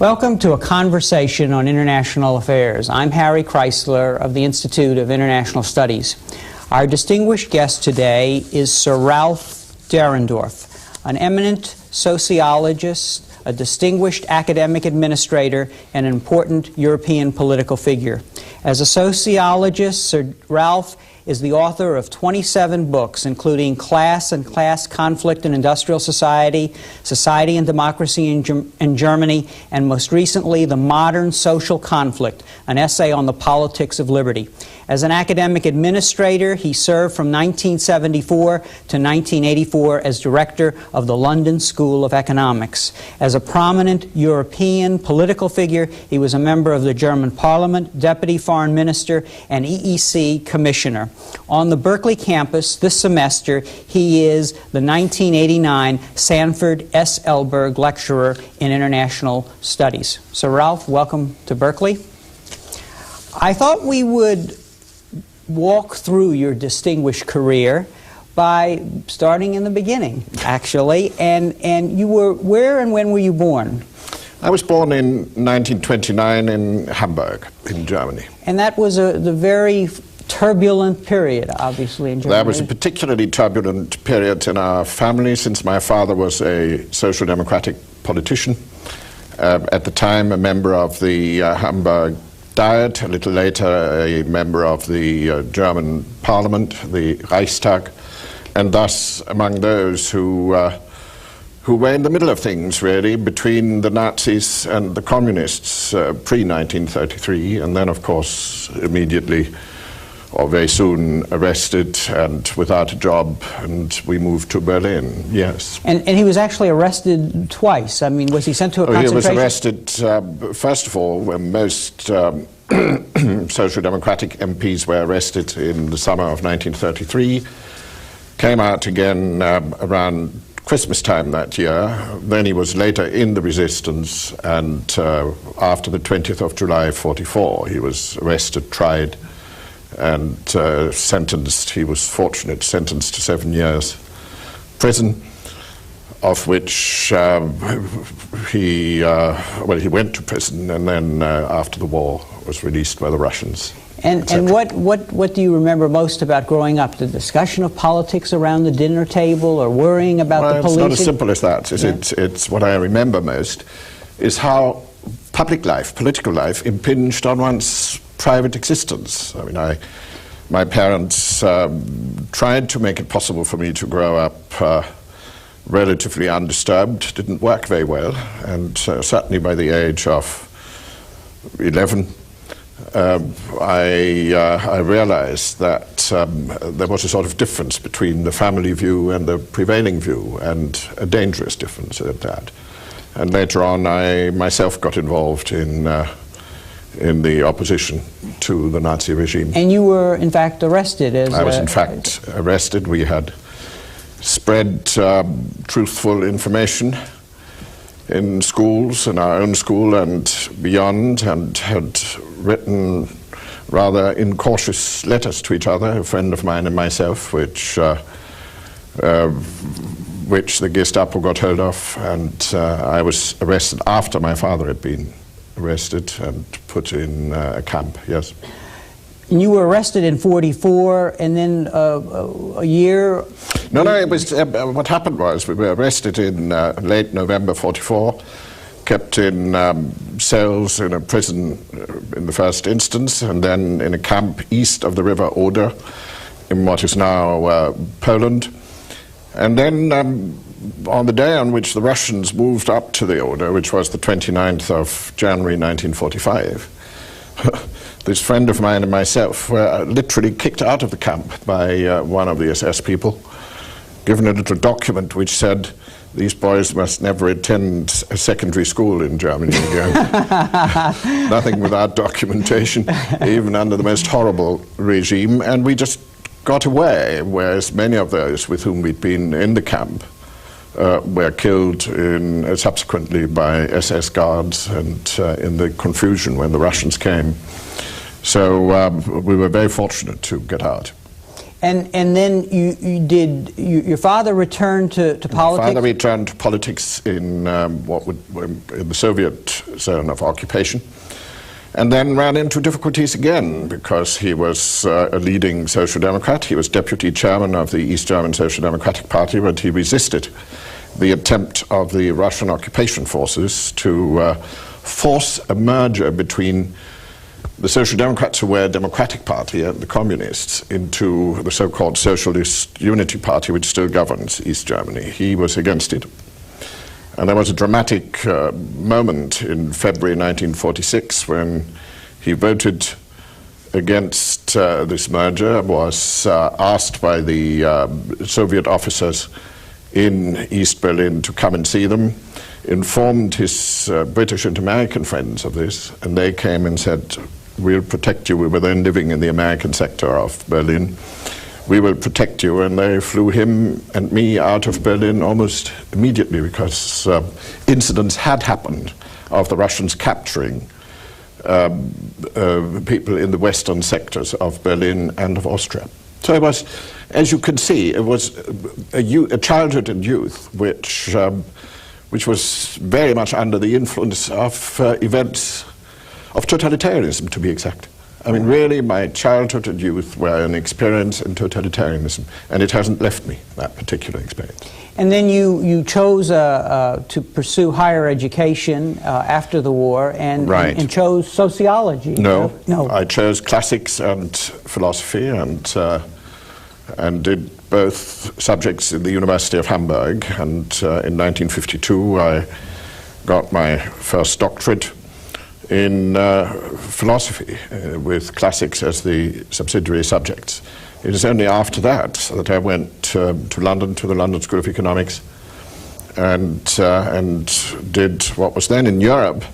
Welcome to a conversation on international affairs. I'm Harry Chrysler of the Institute of International Studies. Our distinguished guest today is Sir Ralf Dahredorf, an eminent sociologist, a distinguished academic administrator, and an important European political figure. As a sociologist, Sir Ralf is the author of 27 books, including Class and Class Conflict in Industrial Society, Society and Democracy in Germany, and most recently, The Modern Social Conflict, an essay on the politics of liberty. As an academic administrator, he served from 1974 to 1984 as director of the London School of Economics. As a prominent European political figure, he was a member of the German Parliament, deputy foreign minister, and EEC commissioner. On the Berkeley campus this semester, he is the 1989 Sanford S. Elberg Lecturer in International Studies. So, Ralf, welcome to Berkeley. I thought we would walk through your distinguished career by starting in the beginning, actually. And you were, where and when were you born? I was born in 1929 in Hamburg, in Germany. And that was the very turbulent period, obviously, in Germany. That was a particularly turbulent period in our family, since my father was a social democratic politician. At the time, a member of the Hamburg Diet, a little later a member of the German Parliament, the Reichstag, and thus among those who were in the middle of things, really, between the Nazis and the Communists pre-1933, and then, of course, immediately or very soon arrested and without a job, and we moved to Berlin, yes. And he was actually arrested twice. I mean, was he sent to a concentration? He was arrested, first of all, when most Social Democratic MPs were arrested in the summer of 1933, came out again around Christmas time that year. Then he was later in the resistance, and after the 20th of July 44, he was arrested, tried, and sentenced. He was fortunate, sentenced to 7 years prison, of which he went to prison, and then after the war was released by the Russians. And what do you remember most about growing up? The discussion of politics around the dinner table, or worrying about the police? It's not as simple as that. It's what I remember most is how public life, political life, impinged on one's private existence. I mean, my parents tried to make it possible for me to grow up relatively undisturbed. Didn't work very well, and certainly by the age of 11, I realized that there was a sort of difference between the family view and the prevailing view, and a dangerous difference at that. And later on, I myself got involved in the opposition to the Nazi regime. And you were, in fact, arrested as I was, in fact, arrested. We had spread truthful information in schools, in our own school and beyond, and had written rather incautious letters to each other, a friend of mine and myself, which the Gestapo got hold of, and I was arrested after my father had been arrested and put in a camp, yes. You were arrested in 44, and then a year? No, it was, what happened was we were arrested in late November 44, kept in cells in a prison in the first instance, and then in a camp east of the river Oder, in what is now Poland. And then on the day on which the Russians moved up to the Oder, which was the 29th of January 1945, this friend of mine and myself were literally kicked out of the camp by one of the SS people, given a little document which said, these boys must never attend a secondary school in Germany again. Nothing without documentation, even under the most horrible regime. And we just got away, whereas many of those with whom we'd been in the camp were killed subsequently by SS guards, and in the confusion when the Russians came. So we were very fortunate to get out. And then your father returned to politics? My father returned to politics in in the Soviet zone of occupation, and then ran into difficulties again because he was a leading Social Democrat. He was deputy chairman of the East German Social Democratic Party, but he resisted the attempt of the Russian occupation forces to force a merger between the Social Democrats, who were a democratic party, and the communists into the so-called Socialist Unity Party, which still governs East Germany. He was against it. And there was a dramatic moment in February 1946 when he voted against this merger, was asked by the Soviet officers in East Berlin to come and see them, informed his British and American friends of this, and they came and said, "We'll protect you." We were then living in the American sector of Berlin. "We will protect you," and they flew him and me out of Berlin almost immediately because incidents had happened of the Russians capturing people in the western sectors of Berlin and of Austria. So it was, as you can see, it was a childhood and youth which was very much under the influence of events of totalitarianism, to be exact. I mean, really, my childhood and youth were an experience in totalitarianism, and it hasn't left me, that particular experience. And then you chose to pursue higher education after the war, and chose sociology. No, I chose classics and philosophy, and did both subjects in the University of Hamburg. And in 1952, I got my first doctorate in philosophy, with classics as the subsidiary subjects. It is only after that that I went to London, to the London School of Economics, and did what was then in Europe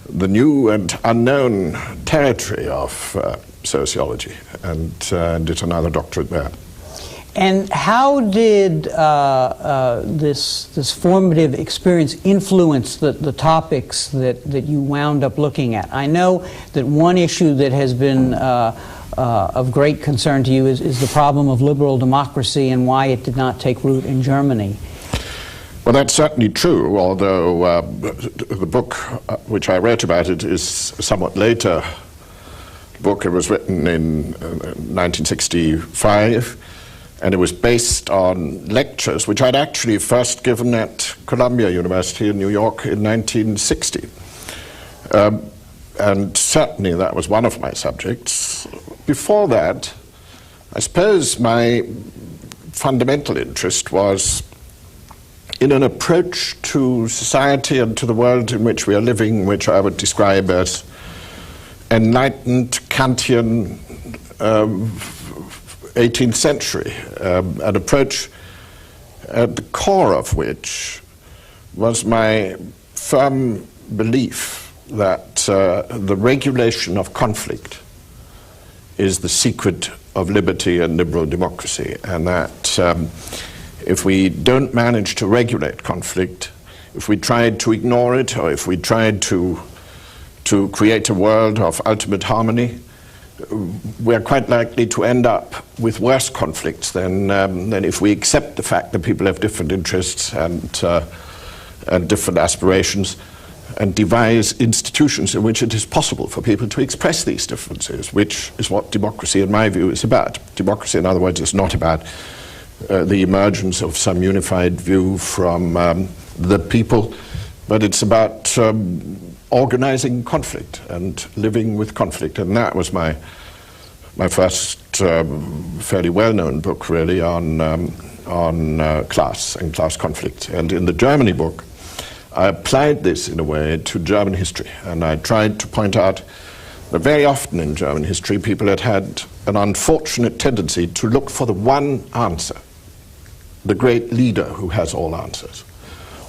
the new and unknown territory of sociology, and did another doctorate there. And how did this formative experience influence the topics that you wound up looking at? I know that one issue that has been of great concern to you is the problem of liberal democracy and why it did not take root in Germany. Well, that's certainly true, although the book which I wrote about it is a somewhat later book. It was written in 1965. And it was based on lectures which I'd actually first given at Columbia University in New York in 1960. And certainly that was one of my subjects. Before that, I suppose my fundamental interest was in an approach to society and to the world in which we are living, which I would describe as enlightened Kantian 18th century, an approach at the core of which was my firm belief that the regulation of conflict is the secret of liberty and liberal democracy, and that if we don't manage to regulate conflict, if we tried to ignore it, or if we tried to create a world of ultimate harmony, we're quite likely to end up with worse conflicts than if we accept the fact that people have different interests and different aspirations, and devise institutions in which it is possible for people to express these differences, which is what democracy, in my view, is about. Democracy, in other words, is not about the emergence of some unified view from the people, but it's about organizing conflict and living with conflict. And that was my first fairly well-known book, really, on class and class conflict. And in the Germany book, I applied this in a way to German history, and I tried to point out that very often in German history people had an unfortunate tendency to look for the one answer, the great leader who has all answers,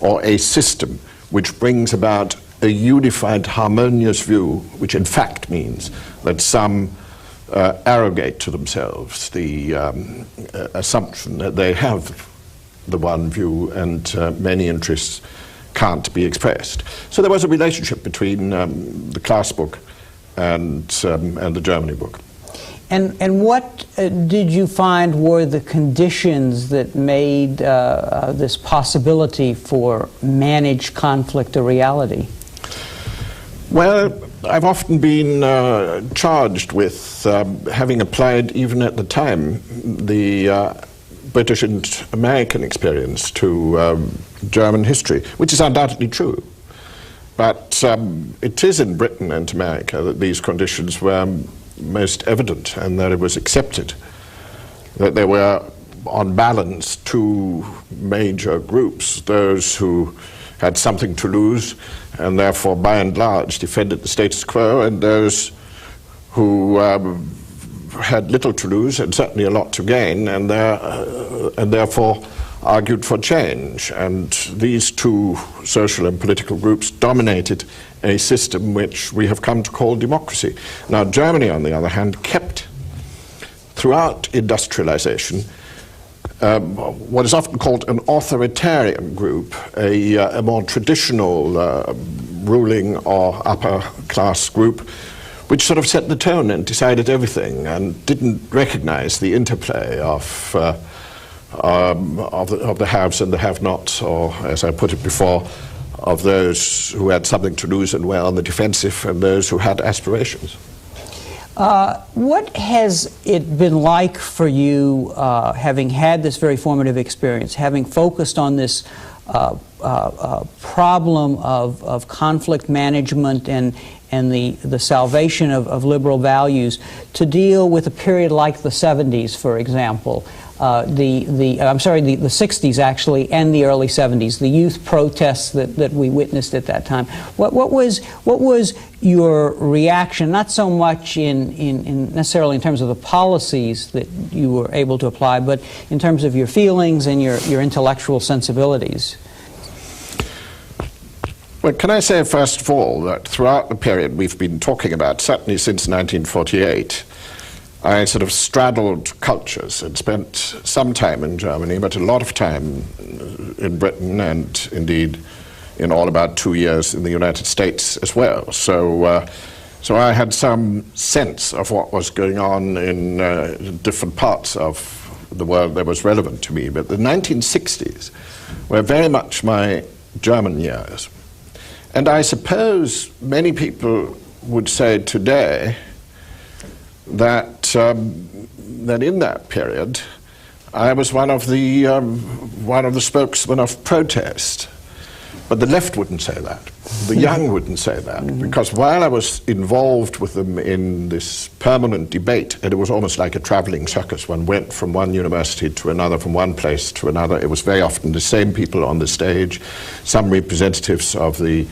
or a system which brings about a unified, harmonious view, which in fact means that some arrogate to themselves the assumption that they have the one view and many interests can't be expressed. So there was a relationship between the class book and the Germany book. And what did you find were the conditions that made this possibility for managed conflict a reality? Well, I've often been charged with having applied, even at the time, the British and American experience to German history, which is undoubtedly true. But it is in Britain and America that these conditions were most evident, and that it was accepted that there were, on balance, two major groups: those who had something to lose and therefore by and large defended the status quo, and those who had little to lose and certainly a lot to gain, and therefore argued for change. And these two social and political groups dominated a system which we have come to call democracy. Now, Germany, on the other hand, kept, throughout industrialization, what is often called an authoritarian group, a more traditional ruling or upper class group, which sort of set the tone and decided everything and didn't recognize the interplay of the haves and the have-nots, or, as I put it before, of those who had something to lose and were on the defensive, and those who had aspirations. What has it been like for you, having had this very formative experience, having focused on this problem of conflict management and the salvation of liberal values, to deal with a period like the 70s, for example, the 60s actually, and the early 70s, the youth protests that we witnessed at that time? What was your reaction, not so much in necessarily in terms of the policies that you were able to apply, but in terms of your feelings and your intellectual sensibilities? Well, can I say first of all that throughout the period we've been talking about, certainly since 1948, I sort of straddled cultures and spent some time in Germany, but a lot of time in Britain, and indeed in all about 2 years in the United States as well. So I had some sense of what was going on in different parts of the world that was relevant to me. But the 1960s were very much my German years. And I suppose many people would say today that that in that period I was one of the spokesmen of protest. But the left wouldn't say that. The young wouldn't say that, because while I was involved with them in this permanent debate, and it was almost like a traveling circus, one went from one university to another, from one place to another, it was very often the same people on the stage, some representatives of the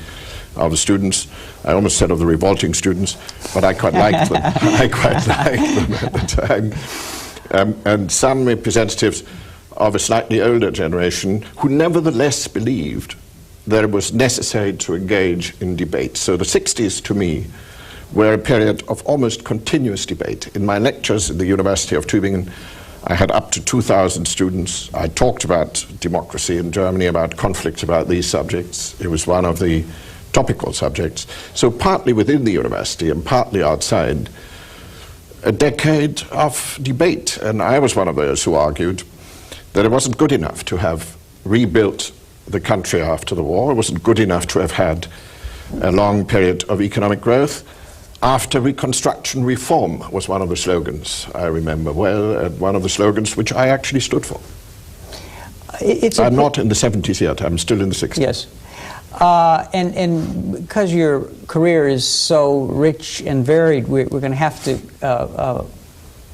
students. I almost said of the revolting students, but I quite liked them. I quite liked them at the time. And some representatives of a slightly older generation who nevertheless believed that it was necessary to engage in debate. So the 60s, to me, were a period of almost continuous debate. In my lectures at the University of Tübingen, I had up to 2,000 students. I talked about democracy in Germany, about conflict, about these subjects. It was one of the topical subjects. So partly within the university and partly outside, a decade of debate. And I was one of those who argued that it wasn't good enough to have rebuilt the country after the war. It wasn't good enough to have had a long period of economic growth. After Reconstruction, reform was one of the slogans I remember well, and one of the slogans which I actually stood for. I'm not in the 70s yet, I'm still in the 60s. Yes. And because your career is so rich and varied, we're going to have to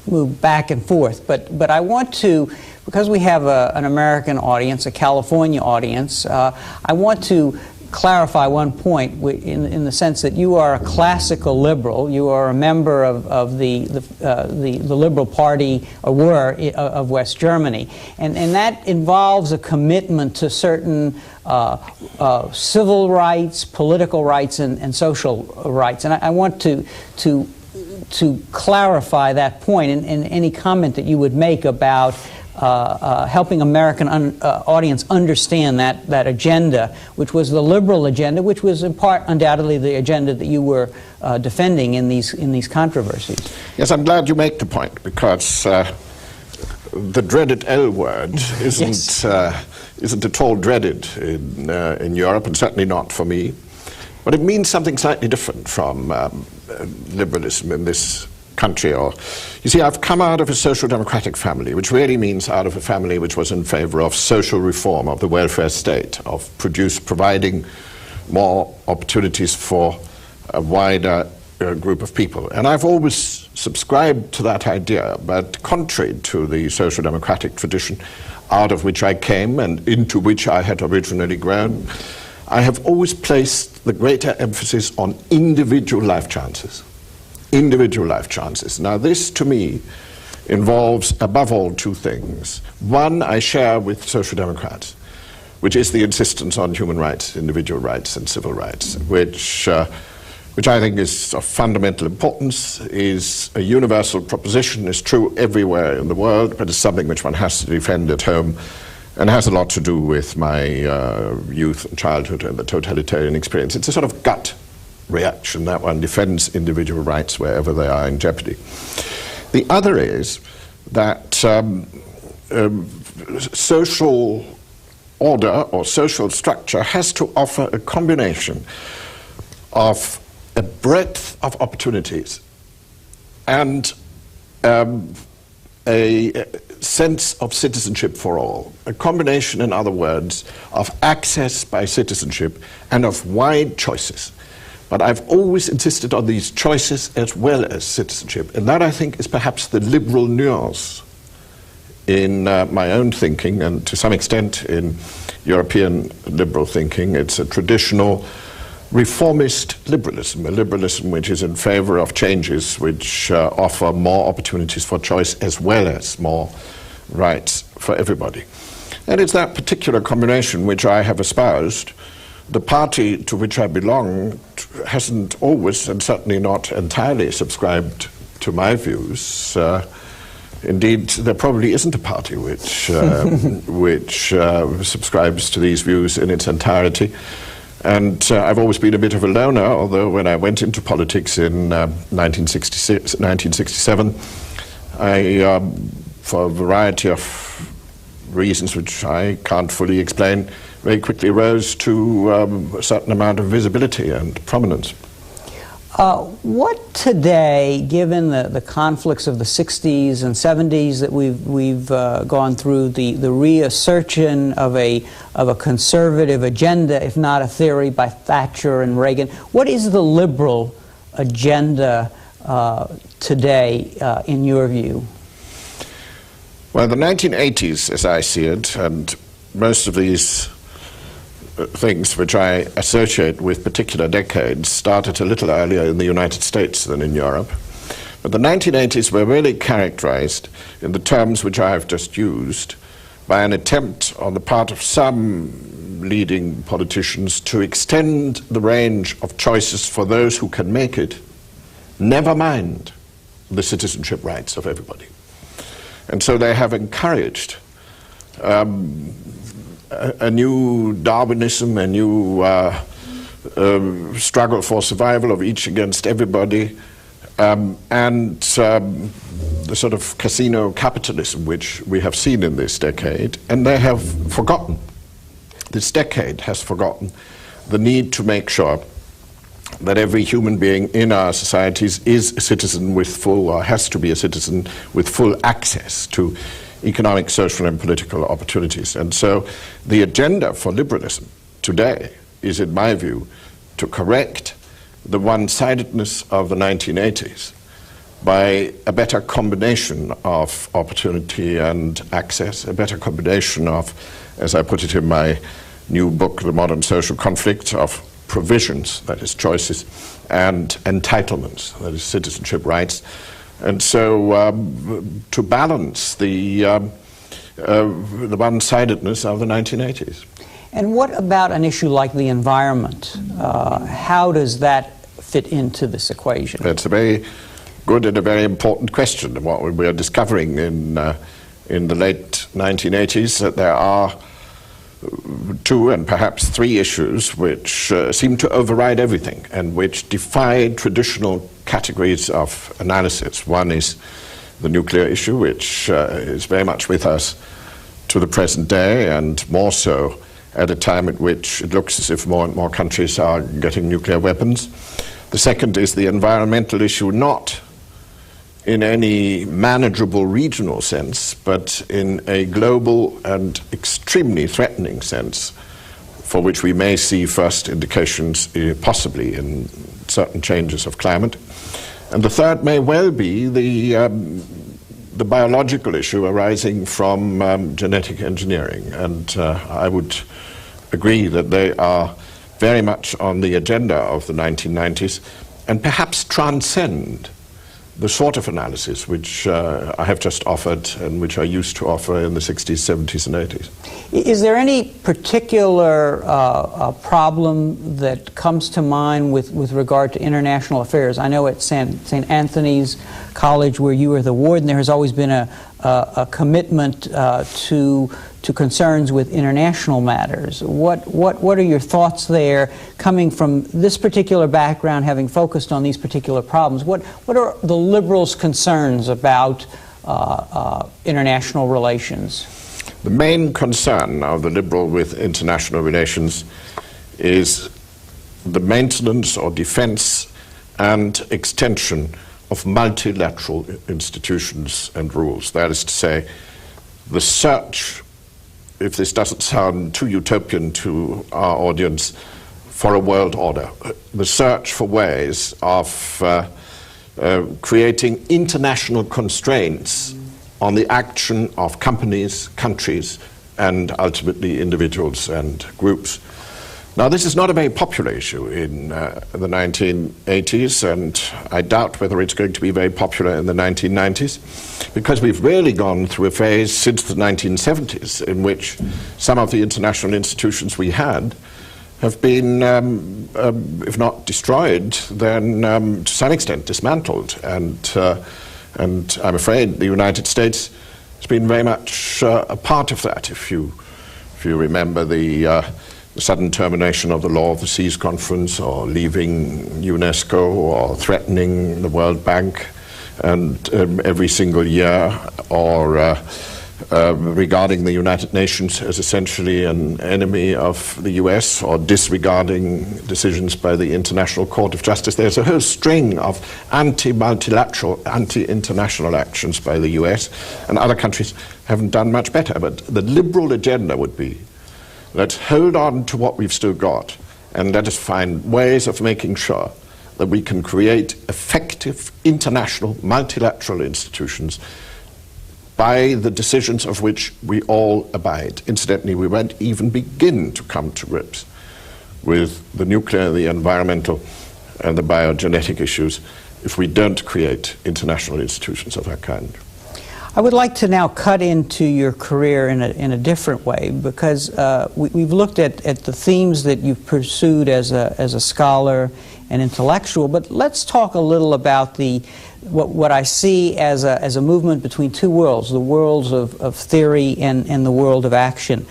move back and forth. But I want to, because we have an American audience, a California audience, I want to clarify one point in the sense that you are a classical liberal. You are a member of the Liberal Party, or were, of West Germany. And that involves a commitment to certain civil rights, political rights, and social rights. And I want to clarify that point, and any comment that you would make about helping American audience understand that agenda, which was the liberal agenda, which was in part undoubtedly the agenda that you were defending in these controversies. Yes, I'm glad you make the point, because the dreaded L word isn't at all dreaded in Europe, and certainly not for me. But it means something slightly different from liberalism in this country. Or, you see, I've come out of a social democratic family, which really means out of a family which was in favor of social reform, of the welfare state, of providing more opportunities for a wider group of people. And I've always subscribed to that idea, but contrary to the social democratic tradition out of which I came and into which I had originally grown, I have always placed the greater emphasis on individual life chances. Individual life chances. Now, this to me involves above all two things. One, I share with social democrats, which is the insistence on human rights, individual rights and civil rights, which I think is of fundamental importance, is a universal proposition, is true everywhere in the world, but it's something which one has to defend at home, and has a lot to do with my youth and childhood and the totalitarian experience. It's a sort of gut reaction that one defends individual rights wherever they are in jeopardy. The other is that social order or social structure has to offer a combination of a breadth of opportunities and a sense of citizenship for all. A combination, in other words, of access by citizenship and of wide choices. But I've always insisted on these choices as well as citizenship, and that, I think, is perhaps the liberal nuance in my own thinking, and to some extent in European liberal thinking. It's a traditional reformist liberalism, a liberalism which is in favor of changes which offer more opportunities for choice as well as more rights for everybody. And it's that particular combination which I have espoused. The party to which I belong hasn't always, and certainly not entirely, subscribed to my views. Indeed, there probably isn't a party which subscribes to these views in its entirety. And I've always been a bit of a loner, although when I went into politics in 1967, I, for a variety of reasons which I can't fully explain, very quickly rose to a certain amount of visibility and prominence. What today, given the conflicts of the 60s and 70s that we've gone through, the reassertion of a conservative agenda, if not a theory, by Thatcher and Reagan, what is the liberal agenda today, in your view? Well, the 1980s, as I see it, and most of these things which I associate with particular decades started a little earlier in the United States than in Europe. But the 1980s were really characterized, in the terms which I have just used, by an attempt on the part of some leading politicians to extend the range of choices for those who can make it, never mind the citizenship rights of everybody. And so they have encouraged a new Darwinism, a new struggle for survival of each against everybody, and the sort of casino capitalism which we have seen in this decade. And they have forgotten, this decade has forgotten, the need to make sure that every human being in our societies is a citizen with full, or has to be a citizen with full access to economic, social, and political opportunities. And so the agenda for liberalism today is, in my view, to correct the one-sidedness of the 1980s by a better combination of opportunity and access, a better combination of, as I put it in my new book, The Modern Social Conflict, of provisions, that is choices, and entitlements, that is citizenship rights. And so to balance the one-sidedness of the 1980s. And what about an issue like the environment? How does that fit into this equation? That's a very good and a very important question. And what we are discovering in in the late 1980s that there are two and perhaps three issues which seem to override everything and which defy traditional categories of analysis. One is the nuclear issue, which is very much with us to the present day, and more so at a time at which it looks as if more and more countries are getting nuclear weapons. The second is the environmental issue, not in any manageable regional sense, but in a global and extremely threatening sense, for which we may see first indications possibly in certain changes of climate. And the third may well be the biological issue arising from genetic engineering. And I would agree that they are very much on the agenda of the 1990s and perhaps transcend the sort of analysis which I have just offered and which I used to offer in the 60s, 70s, and 80s. Is there any particular problem that comes to mind with regard to international affairs? I know at St. Anthony's College, where you were the warden, there has always been a commitment to concerns with international matters. What are your thoughts there, coming from this particular background, having focused on these particular problems? What are the liberals' concerns about international relations? The main concern of the liberal with international relations is the maintenance or defense and extension of multilateral institutions and rules. That is to say, the search, if this doesn't sound too utopian to our audience, for a world order, the search for ways of creating international constraints on the action of companies, countries, and ultimately individuals and groups. Now, this is not a very popular issue in the 1980s, and I doubt whether it's going to be very popular in the 1990s, because we've really gone through a phase since the 1970s in which some of the international institutions we had have been, if not destroyed, then to some extent dismantled. And I'm afraid the United States has been very much a part of that. If you remember the sudden termination of the Law of the Seas Conference, or leaving UNESCO, or threatening the World Bank and every single year, or regarding the United Nations as essentially an enemy of the US, or disregarding decisions by the International Court of Justice. There's a whole string of anti-multilateral, anti-international actions by the US, and other countries haven't done much better. But the liberal agenda would be, let's hold on to what we've still got, and let us find ways of making sure that we can create effective international multilateral institutions by the decisions of which we all abide. Incidentally, we won't even begin to come to grips with the nuclear, the environmental, and the biogenetic issues if we don't create international institutions of that kind. I would like to now cut into your career in a different way, because we've looked at the themes that you've pursued as a scholar and intellectual, but let's talk a little about what I see as a movement between two worlds, the worlds of theory and the world of action.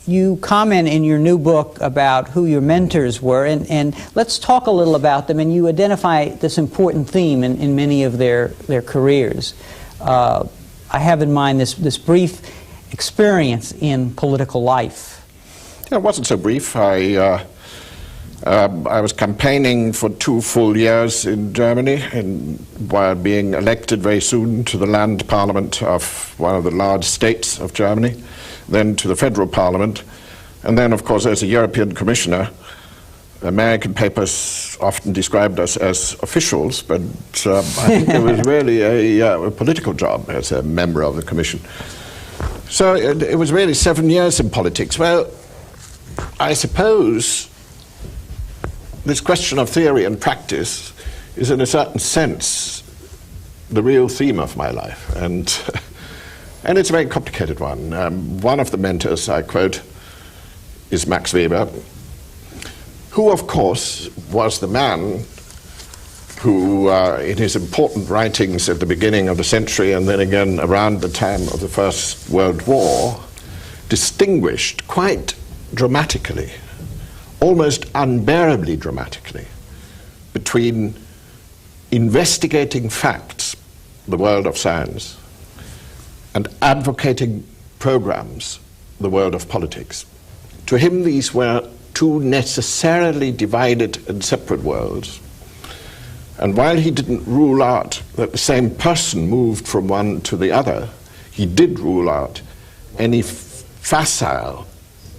You comment in your new book about who your mentors were, and let's talk a little about them, and you identify this important theme in many of their careers. I have in mind this brief experience in political life. Yeah, it wasn't so brief. I was campaigning for 2 full years in Germany, and while being elected very soon to the land parliament of one of the large states of Germany, then to the federal parliament, and then, of course, as a European commissioner. American papers often described us as officials, but I think it was really a political job as a member of the commission. So it was really 7 years in politics. Well, I suppose this question of theory and practice is, in a certain sense, the real theme of my life, and it's a very complicated one. One of the mentors I quote is Max Weber, who, of course, was the man who, in his important writings at the beginning of the century and then again around the time of the First World War, distinguished quite dramatically, almost unbearably dramatically, between investigating facts, the world of science, and advocating programs, the world of politics. To him, these were two necessarily divided and separate worlds. And while he didn't rule out that the same person moved from one to the other, he did rule out any facile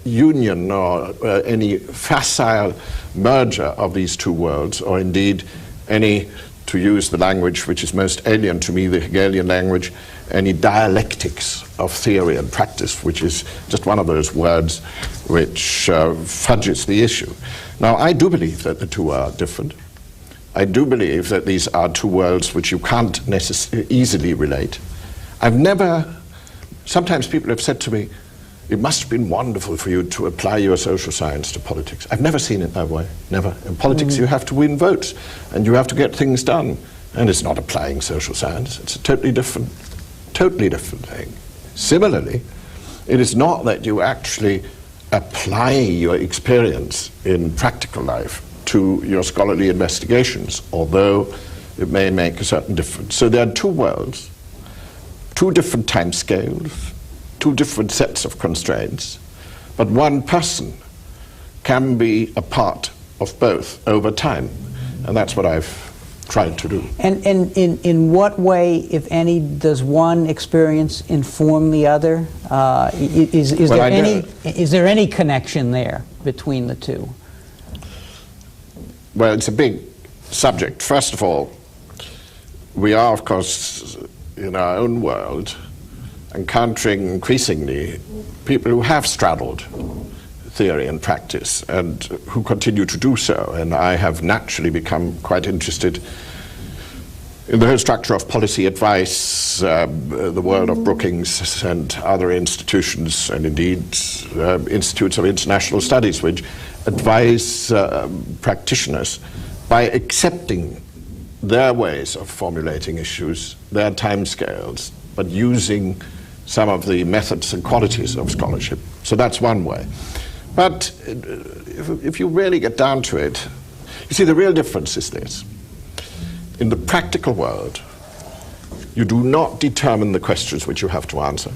union or any facile merger of these two worlds, or indeed any, to use the language which is most alien to me, the Hegelian language, any dialectics of theory and practice, which is just one of those words which fudges the issue. Now, I do believe that the two are different. I do believe that these are two worlds which you can't easily relate. Sometimes people have said to me, it must have been wonderful for you to apply your social science to politics. I've never seen it that way, never. In politics you have to win votes and you have to get things done. And it's not applying social science, it's a totally different thing. Similarly, it is not that you actually apply your experience in practical life to your scholarly investigations, although it may make a certain difference. So there are two worlds, two different time scales, two different sets of constraints, but one person can be a part of both over time, and that's what I've tried to do. And in what way, if any, does one experience inform the other? Is there any connection there between the two? Well, it's a big subject. First of all, we are, of course, in our own world, encountering increasingly people who have straddled theory and practice and who continue to do so. And I have naturally become quite interested in the whole structure of policy advice, the world of Brookings and other institutions, and indeed institutes of international studies which advise practitioners by accepting their ways of formulating issues, their timescales, but using some of the methods and qualities of scholarship. So that's one way. But if you really get down to it, you see, the real difference is this. In the practical world, you do not determine the questions which you have to answer,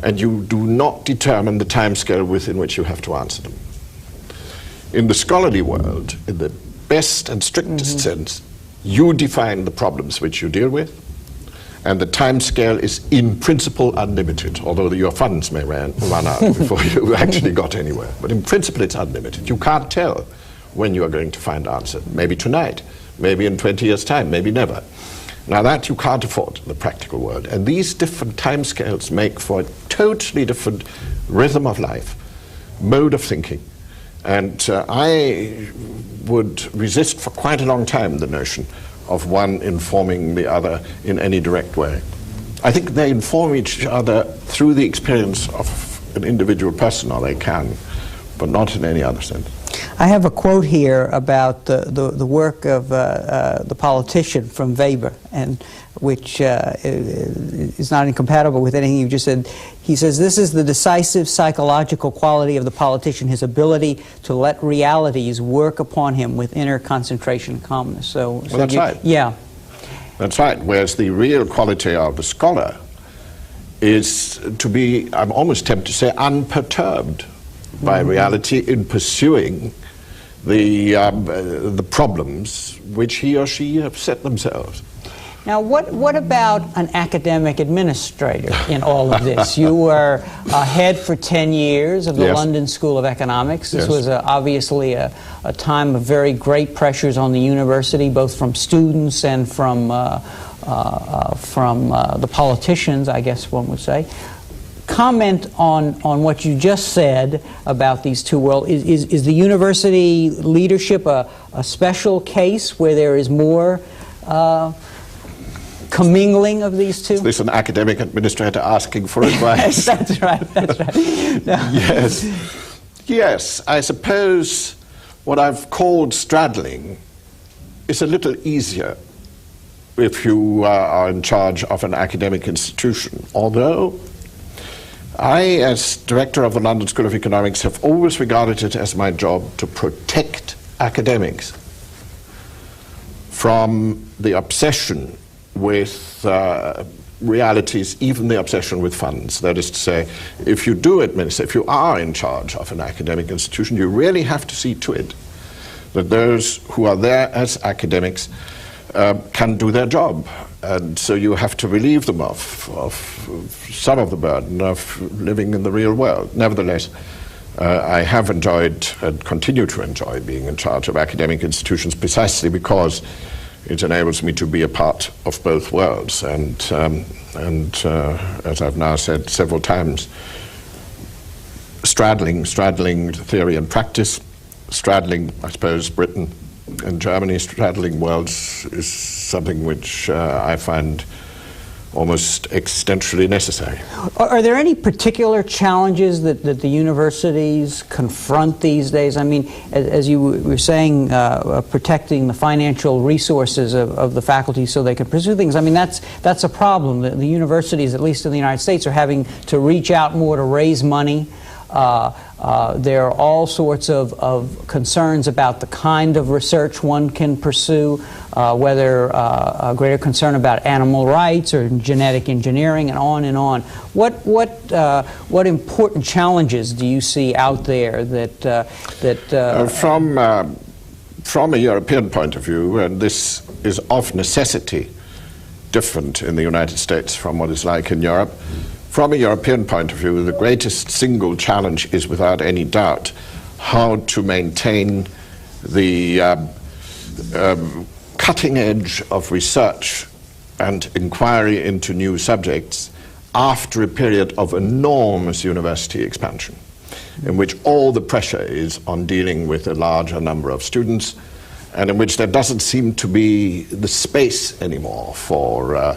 and you do not determine the timescale within which you have to answer them. In the scholarly world, in the best and strictest sense, you define the problems which you deal with, and the time scale is in principle unlimited, although your funds may run out before you actually got anywhere. But in principle it's unlimited. You can't tell when you are going to find answer. Maybe tonight, maybe in 20 years' time, maybe never. Now that you can't afford in the practical world. And these different time scales make for a totally different rhythm of life, mode of thinking. And I would resist for quite a long time the notion of one informing the other in any direct way. I think they inform each other through the experience of an individual person, or they can, but not in any other sense. I have a quote here about the work of the politician from Weber, and which is not incompatible with anything you just said. He says, "This is the decisive psychological quality of the politician, his ability to let realities work upon him with inner concentration and calmness." So that's right. Yeah. That's right. Whereas the real quality of the scholar is to be, I'm almost tempted to say, unperturbed by reality in pursuing the problems which he or she have set themselves. Now, what about an academic administrator in all of this? You were head for 10 years of the Yes. London School of Economics. This Yes. was obviously a time of very great pressures on the university, both from students and from the politicians, I guess one would say. Comment on what you just said about these two worlds. Is the university leadership a special case where there is more commingling of these two? Is this an academic administrator asking for advice? That's right, that's right. No. Yes, I suppose what I've called straddling is a little easier if you are in charge of an academic institution, although I, as director of the London School of Economics, have always regarded it as my job to protect academics from the obsession with realities, even the obsession with funds. That is to say, if you do administer, if you are in charge of an academic institution, you really have to see to it that those who are there as academics can do their job. And so you have to relieve them of some of the burden of living in the real world. Nevertheless, I have enjoyed and continue to enjoy being in charge of academic institutions precisely because it enables me to be a part of both worlds. And as I've now said several times, straddling theory and practice, straddling, I suppose, Britain and Germany, straddling worlds is something which I find almost existentially necessary. Are there any particular challenges that the universities confront these days? I mean, as you were saying, protecting the financial resources of the faculty so they can pursue things. I mean, that's a problem. The universities, at least in the United States, are having to reach out more to raise money. There are all sorts of concerns about the kind of research one can pursue, whether a greater concern about animal rights or genetic engineering, and on and on. What important challenges do you see out there from a European point of view, and this is of necessity different in the United States from what it's like in Europe. From a European point of view, the greatest single challenge is, without any doubt, how to maintain the cutting edge of research and inquiry into new subjects after a period of enormous university expansion, in which all the pressure is on dealing with a larger number of students, and in which there doesn't seem to be the space anymore for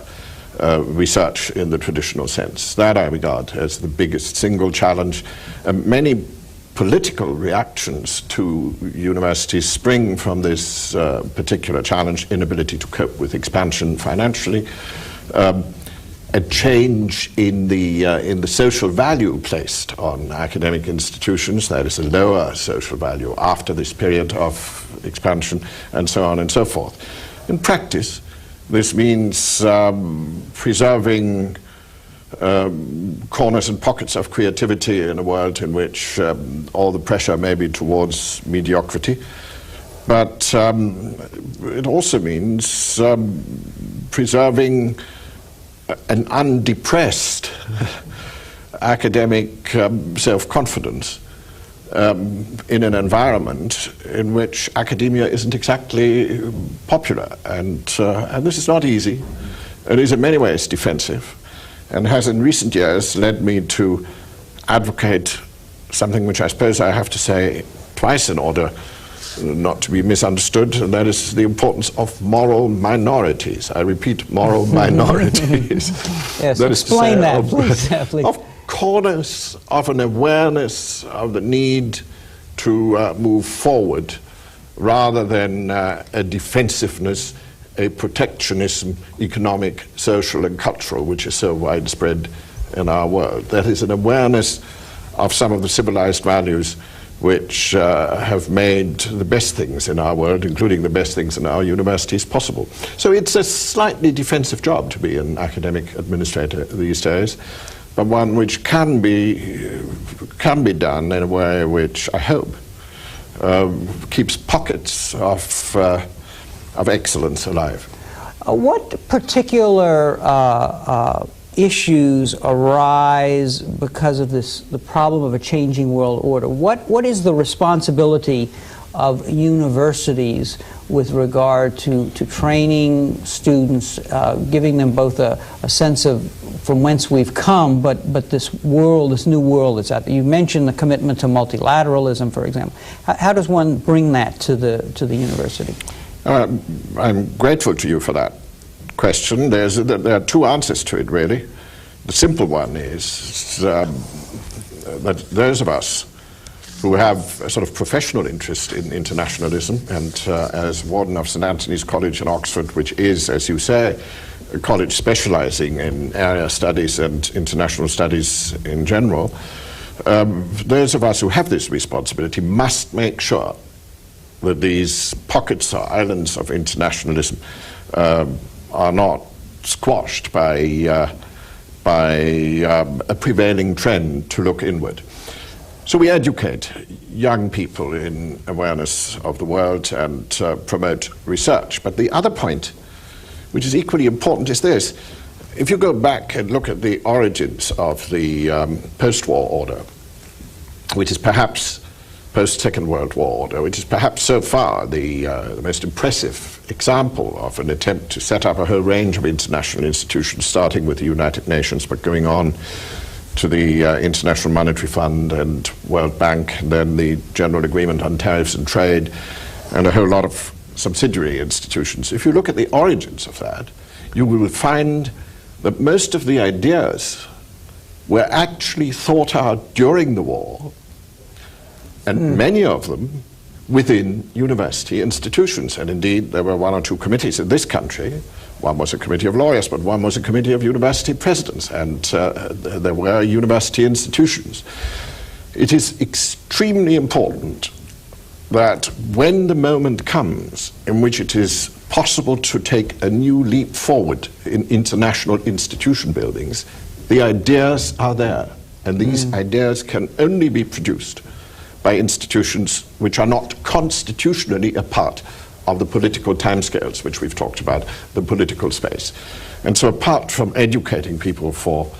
research in the traditional sense. That I regard as the biggest single challenge. Many political reactions to universities spring from this particular challenge: inability to cope with expansion financially, a change in the social value placed on academic institutions. There is a lower social value after this period of expansion, and so on and so forth. In practice, this means preserving corners and pockets of creativity in a world in which all the pressure may be towards mediocrity. But it also means preserving an undepressed academic self-confidence in an environment in which academia isn't exactly popular. And this is not easy. It is in many ways defensive, and has in recent years led me to advocate something which I suppose I have to say twice in order not to be misunderstood, and that is the importance of moral minorities. I repeat, moral minorities. Yes, that explain that, please. Of corners of an awareness of the need to move forward, rather than a defensiveness, a protectionism, economic, social, and cultural, which is so widespread in our world. That is an awareness of some of the civilized values which have made the best things in our world, including the best things in our universities, possible. So it's a slightly defensive job to be an academic administrator these days, but one which can be done in a way which I hope keeps pockets of excellence alive. What particular issues arise because of the problem of a changing world order? What is the responsibility of universities with regard to training students, giving them both a sense of from whence we've come, but this new world that's out there? You mentioned the commitment to multilateralism, for example. How does one bring that to the university? I'm grateful to you for that question. There are two answers to it, really. The simple one is that those of us who have a sort of professional interest in internationalism, and as warden of St. Anthony's College in Oxford, which is, as you say, a college specializing in area studies and international studies in general, those of us who have this responsibility must make sure that these pockets or islands of internationalism are not squashed by a prevailing trend to look inward. So we educate young people in awareness of the world and promote research. But the other point, which is equally important, is this. If you go back and look at the origins of the post-war order, which is perhaps post-Second World War order, which is perhaps so far the most impressive example of an attempt to set up a whole range of international institutions, starting with the United Nations, but going on to the International Monetary Fund and World Bank, and then the General Agreement on Tariffs and Trade, and a whole lot of subsidiary institutions. If you look at the origins of that, you will find that most of the ideas were actually thought out during the war, and many of them within university institutions. And indeed, there were one or two committees in this country. One was a committee of lawyers, but one was a committee of university presidents, and there were university institutions. It is extremely important that when the moment comes in which it is possible to take a new leap forward in international institution buildings, the ideas are there, and these ideas can only be produced by institutions which are not constitutionally a part of the political timescales which we've talked about, the political space. And so apart from educating people for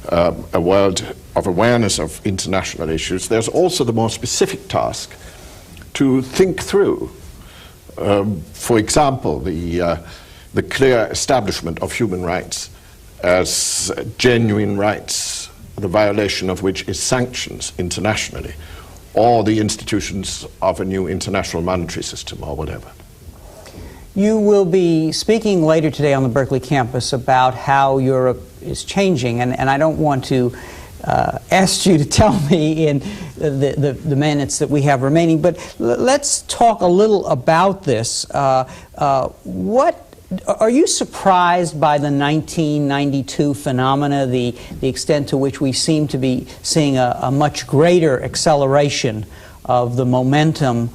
a world of awareness of international issues, there's also the more specific task to think through, for example, the clear establishment of human rights as genuine rights, the violation of which is sanctions internationally, or the institutions of a new international monetary system, or whatever. You will be speaking later today on the Berkeley campus about how Europe is changing, and I don't want to ask you to tell me in the minutes that we have remaining, but let's talk a little about this. What are you surprised by the 1992 phenomena, the extent to which we seem to be seeing a much greater acceleration of the momentum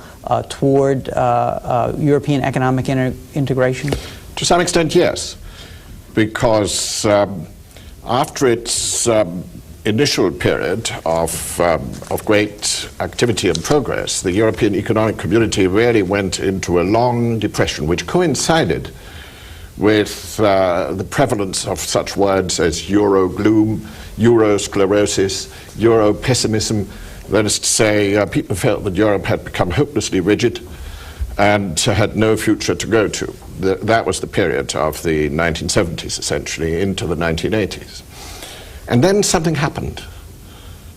toward European economic integration? To some extent, yes, because after its initial period of great activity and progress, the European Economic Community really went into a long depression, which coincided with the prevalence of such words as Euro gloom, Euro sclerosis, Euro pessimism. That is to say, people felt that Europe had become hopelessly rigid and had no future to go to. That was the period of the 1970s, essentially, into the 1980s. And then something happened.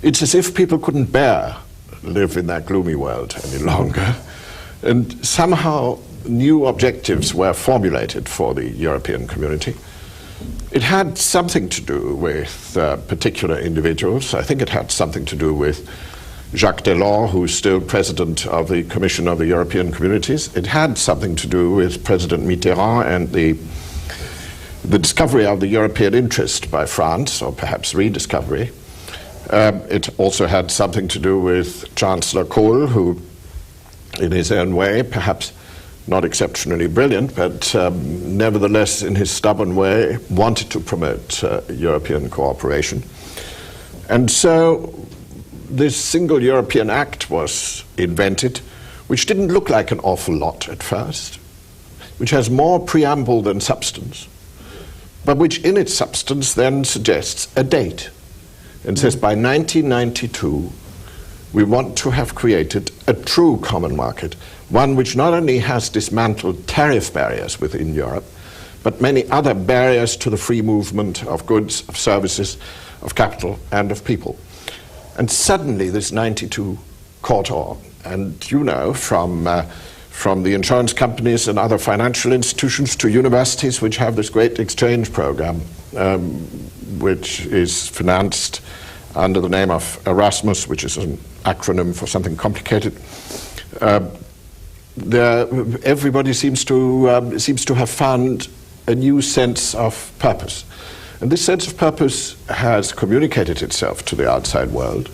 It's as if people couldn't bear live in that gloomy world any longer. And somehow new objectives were formulated for the European community. It had something to do with particular individuals. I think it had something to do with Jacques Delors, who's still president of the Commission of the European Communities. It had something to do with President Mitterrand and the discovery of the European interest by France, or perhaps rediscovery. It also had something to do with Chancellor Kohl, who, in his own way, perhaps not exceptionally brilliant, but nevertheless, in his stubborn way, wanted to promote European cooperation. And so this single European Act was invented, which didn't look like an awful lot at first, which has more preamble than substance, but which in its substance then suggests a date and says by 1992 we want to have created a true common market, one which not only has dismantled tariff barriers within Europe, but many other barriers to the free movement of goods, of services, of capital, and of people. And suddenly this 92 caught on. And you know, from the insurance companies and other financial institutions to universities which have this great exchange program, which is financed under the name of Erasmus, which is an acronym for something complicated. Everybody seems to have found a new sense of purpose. And this sense of purpose has communicated itself to the outside world.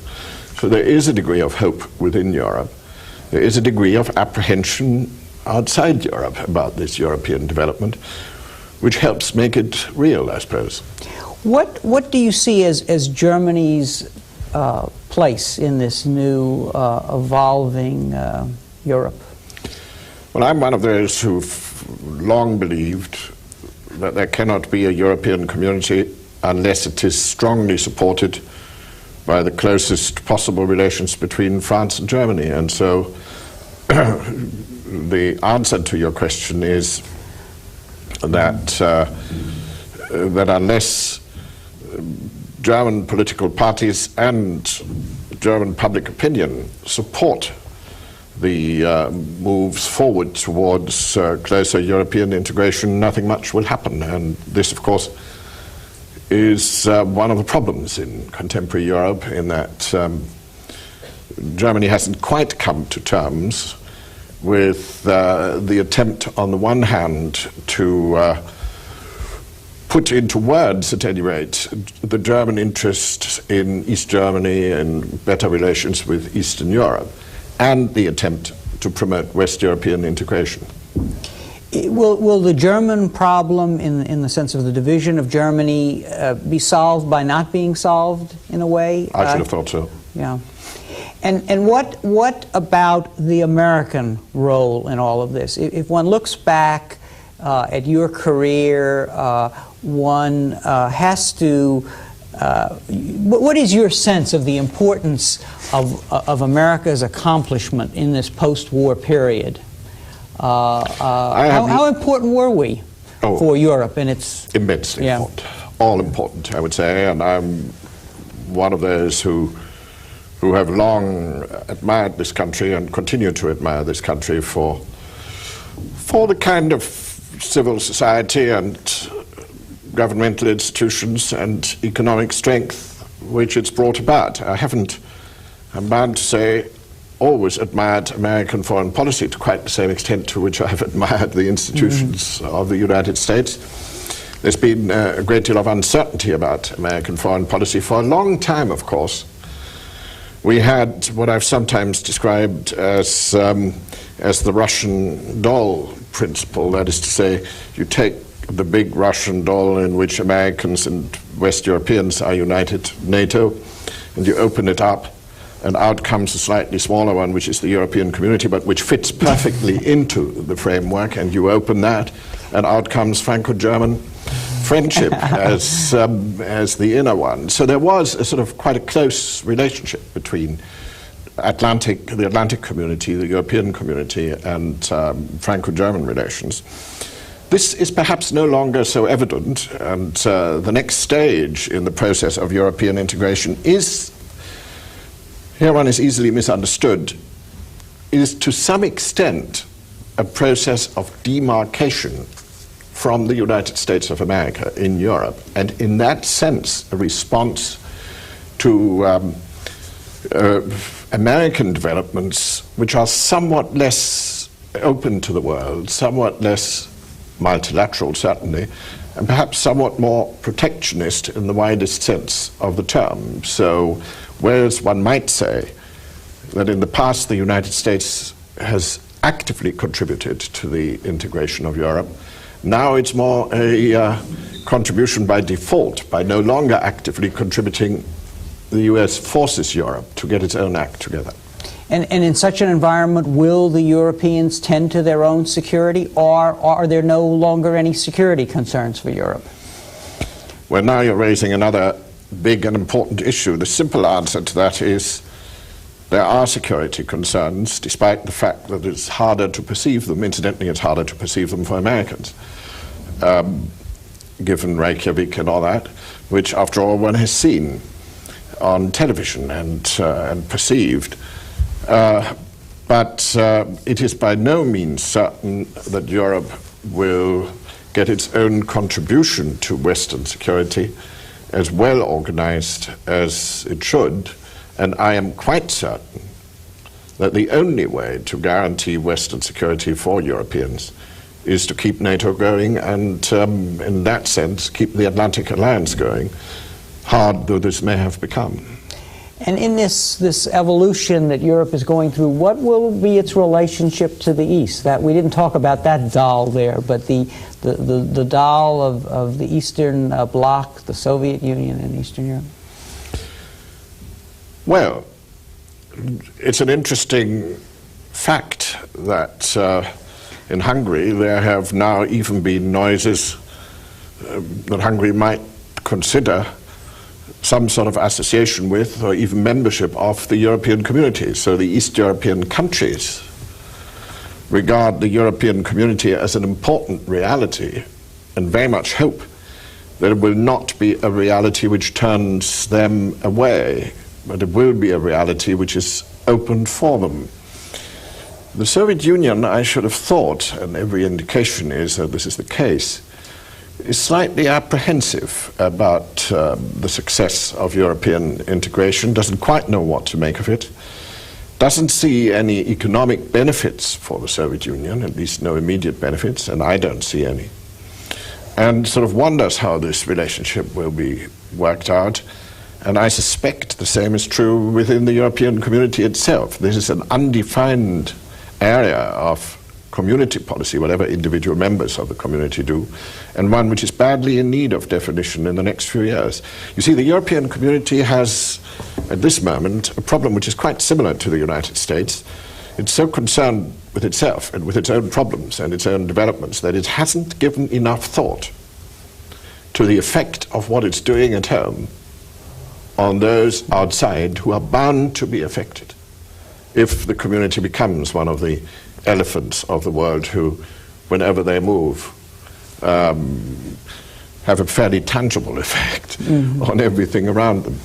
So there is a degree of hope within Europe. There is a degree of apprehension outside Europe about this European development, which helps make it real, I suppose. What do you see as Germany's place in this new evolving Europe? Well, I'm one of those who've long believed that there cannot be a European community unless it is strongly supported by the closest possible relations between France and Germany. And so the answer to your question is that, that unless German political parties and German public opinion support the moves forward towards closer European integration, nothing much will happen. And this, of course, is one of the problems in contemporary Europe, in that Germany hasn't quite come to terms with the attempt, on the one hand, to put into words, at any rate, the German interest in East Germany and better relations with Eastern Europe, and the attempt to promote West European integration. Will the German problem, in the sense of the division of Germany, be solved by not being solved, in a way? I should have thought so. Yeah. And what about the American role in all of this? If one looks back at your career, one has to... what is your sense of the importance of America's accomplishment in this post-war period? How important were we for Europe and its... Immensely important. All important, I would say. And I'm one of those who have long admired this country and continue to admire this country for the kind of civil society and governmental institutions and economic strength which it's brought about. I haven't, I'm bound to say, always admired American foreign policy to quite the same extent to which I have admired the institutions of the United States. There's been a great deal of uncertainty about American foreign policy for a long time, of course. We had what I've sometimes described as the Russian doll principle. That is to say, you take the big Russian doll in which Americans and West Europeans are united, NATO, and you open it up, and out comes a slightly smaller one, which is the European community, but which fits perfectly into the framework, and you open that, and out comes Franco-German friendship as the inner one. So there was a sort of quite a close relationship between the Atlantic community, the European community, and Franco-German relations. This is perhaps no longer so evident, and the next stage in the process of European integration is, here one is easily misunderstood, is to some extent a process of demarcation from the United States of America in Europe, and in that sense a response to American developments which are somewhat less open to the world, somewhat less multilateral certainly, and perhaps somewhat more protectionist in the widest sense of the term. So whereas one might say that in the past the United States has actively contributed to the integration of Europe, now it's more a contribution by default, by no longer actively contributing. The US forces Europe to get its own act together. And in such an environment, will the Europeans tend to their own security, or are there no longer any security concerns for Europe? Well, now you're raising another big and important issue. The simple answer to that is there are security concerns, despite the fact that it's harder to perceive them. Incidentally, it's harder to perceive them for Americans, given Reykjavik and all that, which, after all, one has seen on television and perceived. But it is by no means certain that Europe will get its own contribution to Western security as well organized as it should, and I am quite certain that the only way to guarantee Western security for Europeans is to keep NATO going and, in that sense, keep the Atlantic Alliance going, hard though this may have become. And in this evolution that Europe is going through, what will be its relationship to the East? That we didn't talk about that doll there, but the doll of the Eastern Bloc, the Soviet Union and Eastern Europe. Well, it's an interesting fact that in Hungary there have now even been noises that Hungary might consider some sort of association with or even membership of the European community. So the East European countries regard the European community as an important reality and very much hope that it will not be a reality which turns them away, but it will be a reality which is open for them. The Soviet Union, I should have thought, and every indication is that this is the case, is slightly apprehensive about the success of European integration, doesn't quite know what to make of it, doesn't see any economic benefits for the Soviet Union, at least no immediate benefits, and I don't see any, and sort of wonders how this relationship will be worked out. And I suspect the same is true within the European community itself. This is an undefined area of community policy, whatever individual members of the community do, and one which is badly in need of definition in the next few years. You see, the European community has, at this moment, a problem which is quite similar to the United States. It's so concerned with itself and with its own problems and its own developments that it hasn't given enough thought to the effect of what it's doing at home on those outside who are bound to be affected if the community becomes one of the elephants of the world who, whenever they move, have a fairly tangible effect on everything around them.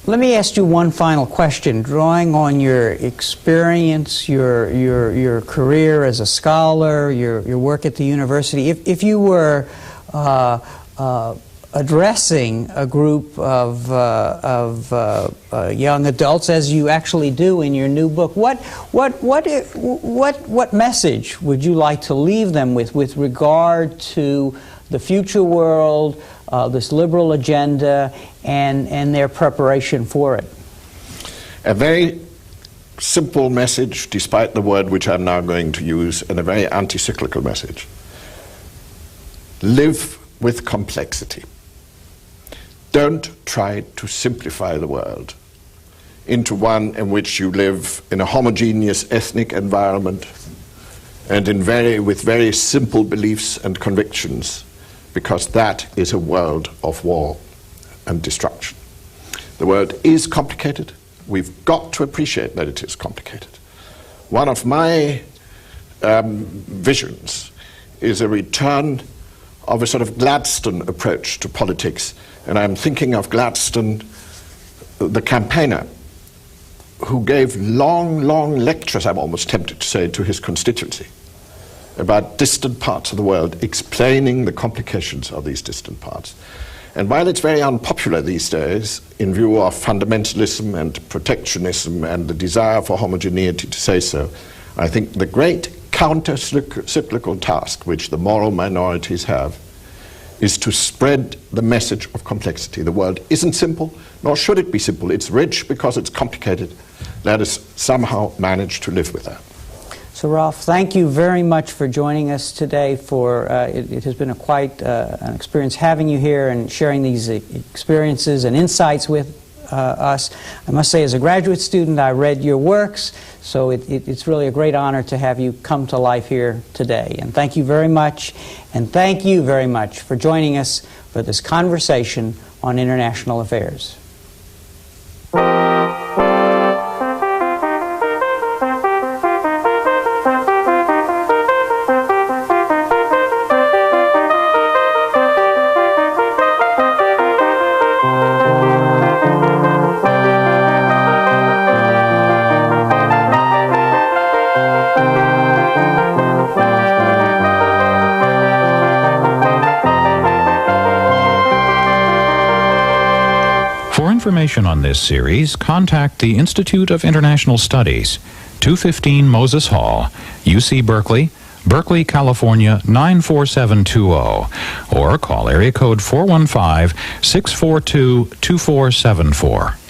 Let me ask you one final question. Drawing on your experience, your career as a scholar, your work at the university, if you were addressing a group of young adults, as you actually do in your new book, what message would you like to leave them with regard to the future world, this liberal agenda, and their preparation for it? A very simple message, despite the word which I'm now going to use, and a very anti-cyclical message. Live with complexity. Don't try to simplify the world into one in which you live in a homogeneous ethnic environment and with very simple beliefs and convictions, because that is a world of war and destruction. The world is complicated. We've got to appreciate that it is complicated. One of my visions is a return of a sort of Gladstone approach to politics. And I'm thinking of Gladstone, the campaigner, who gave long, long lectures, I'm almost tempted to say, to his constituency about distant parts of the world, explaining the complications of these distant parts. And while it's very unpopular these days, in view of fundamentalism and protectionism and the desire for homogeneity to say so, I think the great counter-cyclical task which the moral minorities have is to spread the message of complexity. The world isn't simple, nor should it be simple. It's rich because it's complicated. Let us somehow manage to live with that. So Ralf, thank you very much for joining us today. It has been quite an experience having you here and sharing these experiences and insights with us. I must say, as a graduate student, I read your works, so it's really a great honor to have you come to life here today. And thank you very much, and thank you very much for joining us for this conversation on international affairs. information on this series, contact the Institute of International Studies, 215 Moses Hall, UC Berkeley, Berkeley, California 94720, or call area code 415-642-2474.